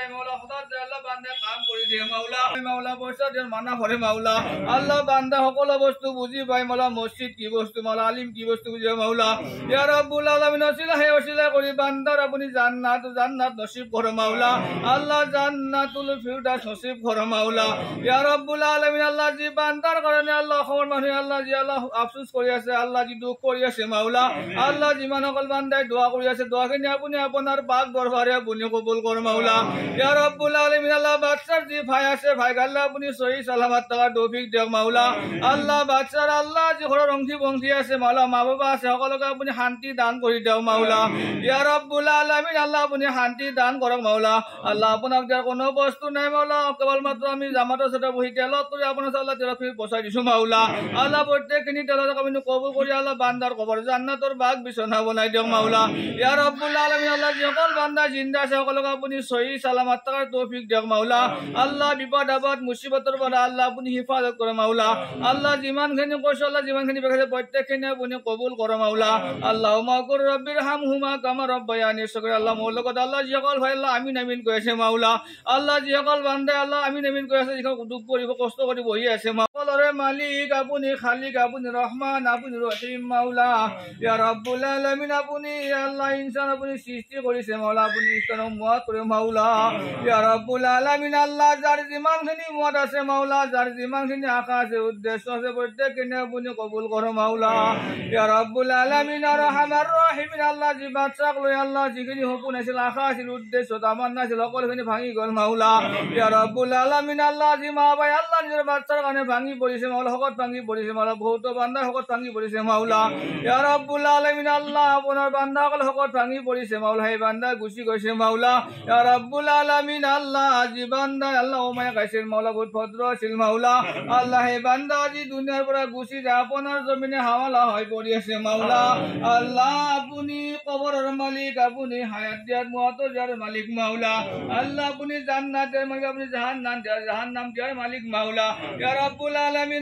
যায় মাওলা হঠাৎ আল্লাহ বান্দা কাম করে দিয়ে মাওলা মাওলা পয়সা দেন মানা করে মাওলা আল্লাহ বান্দা সকল বস্তু বুঝি পাই মাওলা মসজিদ কি বস্তু মাওলা আলিম কি বস্তু বুঝে মাওলা ইয়া রাব্বুল আলামিন ওসিলা হে ওসিলা করি বান্দার আপনি জান্নাত নসিব করো মাওলা আল্লাহ জান্নাতুল ফিরদাউস নসিব করো মাওলা ইয়া রাব্বুল আলামিন আল্লাহ জি বান্দার কারণে আল্লাহ খবর মানে আল্লাহ জি আল্লাহ আফসোস করি আছে আল্লাহ জি দুঃখ করি আছে মাওলা আল্লাহ জিমান সকল বান্দায় দোয়া করি আছে দোয়াখিনি আপনি আপনার পাক দরবারে আপনি কবুল করো মাওলা ইয়া রাব্বুল আলামিন আল্লাহ বাদশার জি ভাই আছে ভাই আল্লাহ আপনি সহি সালামত থাকার তৌফিক দেও মাওলা আল্লাহ বাদশার আল্লাহ জি ঘরের অংশী বংশী আছে মাওলা মা বাবা আছে সকলকে আপনি শান্তি দান করে দেও মাওলা ইয়া রাব্বুল আলামিন আল্লাহ আপনি শান্তি দান করক মাওলা আল্লাহ আপনার যার কোনো বস্তু নাই মাওলা কেবলমাত্র আমি জামাতের সাথে বহি তেলত করে আপনার আল্লাহ তেলত বসাই দিছো মাওলা আল্লাহ প্রত্যেকখিনি তেলত আপনি কবুল করি আল্লাহ বান্দার কবর জান্নাতের বাগ বিছনা বনাই দিও মাওলা ইয়া রাব্বুল আলামিন আল্লাহ সকল বান্দা জিন্দা আছে সকলকে আপনি সহি সালামত থাকার তৌফিক দেও মাওলা আল্লাহ বিপদ আপদ মুসিবতের পরে আল্লাহ আপনি হিফাজত করে মাওলা আল্লাহ জিমানখিনি কইছো আল্লাহ জিমানখিনি বেখাতে প্রত্যেকখিনি আপনি কবুল করো মাওলা আল্লাহুম্মা কুর রাব্বির হামহুমা কামা রাব্বায়ানি সগীরা আল্লাহ মৌলকত আল্লাহ জিয়াকল ভাই আল্লাহ আমিন আমিন কইছে মাওলা আল্লাহ জিয়াকল বান্দা আল্লাহ আমিন আমিন কইছে যখন দুঃখ করিব কষ্ট করি বহি আছে মাওলারে মালিক আপনি খালিক আপনি রহমান আপনি রহিম মাওলা ইয়া রাব্বুল আলামিন আপনি আল্লাহ ইনসান আপনি সৃষ্টি করেছে মাওলা আপনি ইনসান মুয়াত করে মাওলা ইয়া রাব্বুল আলামিন আল্লাহ যার জিমানখিনি মুয়াত আছে মাওলা যার জিমানখিনি আশা আছে উদ্দেশ্য আছে প্রত্যেকখিনি আপনি কবুল করো মাওলা ইয়া রাব্বুল আলামিন আর রহমার রহিম আল্লাহ জি বাদশা লই আল্লাহ যিখিনি হুকুম আছিল আশা আছিল উদ্দেশ্য তামান্না ছিল সকলখিনি ভাঙি গল মাওলা ইয়া রাব্বুল আলামিন আল্লাহ জি মা ভাই আল্লাহ নিজের বাচ্চার কানে ভাঙি পড়িছে মাওলা হকত ভাঙি পড়িছে মাওলা বহুত বান্দা হকত ভাঙি পড়িছে মাওলা ইয়া রাব্বুল আলামিন আল্লাহ আপনার বান্দা সকল হকত ভাঙি পড়িছে মাওলা হে বান্দা গুছি গইছে মাওলা ইয়া রাব্বুল আলামিন আল্লাহ জি বান্দা আল্লাহ ও মায়া গাইছে মাওলা বহুত ভদ্র ছিল মাওলা আল্লাহ হে বান্দা জি দুনিয়ার পৰা গুছি যায় আপনার জমিনে হাওয়ালা হয় পড়ি আছে মাওলা আল্লাহ আপনি কবরের মালিক আপনি হায়াত দিয়ার মুয়াত যার মালিক মাওলা আল্লাহ আপনি জান্নাতের মালিক আপনি জাহান্নাম দিয়ার মালিক মাওলা ইয়া রাব্বুল আলামিন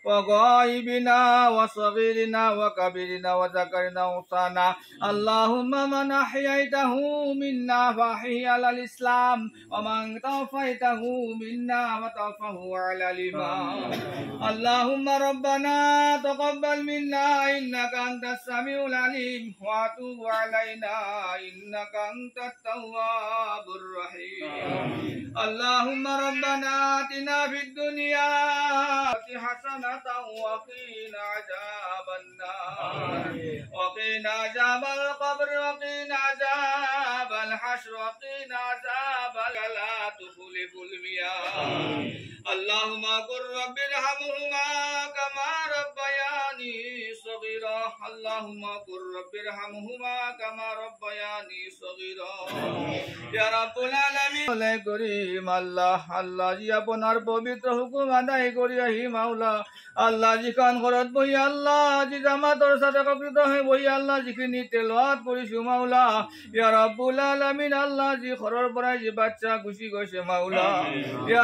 وغائبنا وصغيرنا وكبيرنا وذكرنا وانثانا اللهم من احييته منا فاحيه على الاسلام ومن توفيته منا وتوفه على الايمان اللهم ربنا تقبل منا انك انت السميع العليم وتب علينا انك انت التواب الرحيم اللهم ربنا آتنا في الدنيا حسنة وقنا عذاب النار وقنا عذاب القبر وقنا عذاب الحشر وقنا عذاب لا تخلف المياه اللهم قل رب ارحمهما كما ربياني صغيرا اللهم قل رب ارحمهما كما ربياني صغيرا يا رب العالمين করিম আল্লাহ আল্লাহ জি আপনার পবিত্র হুকুম আদায় করি আহি মাওলা আল্লাহ জি কান ঘরত বহি আল্লাহ জি জামাতর সাথে একত্রিত হয়ে বহি আল্লাহ যিখিনি তেলাওয়াত কৰিছো মাওলা ইয়া ৰাব্বুল আলামিন আল্লাহ জি ঘৰৰ পৰা জি বাচ্চা গুছি গৈছে মাওলা ইয়া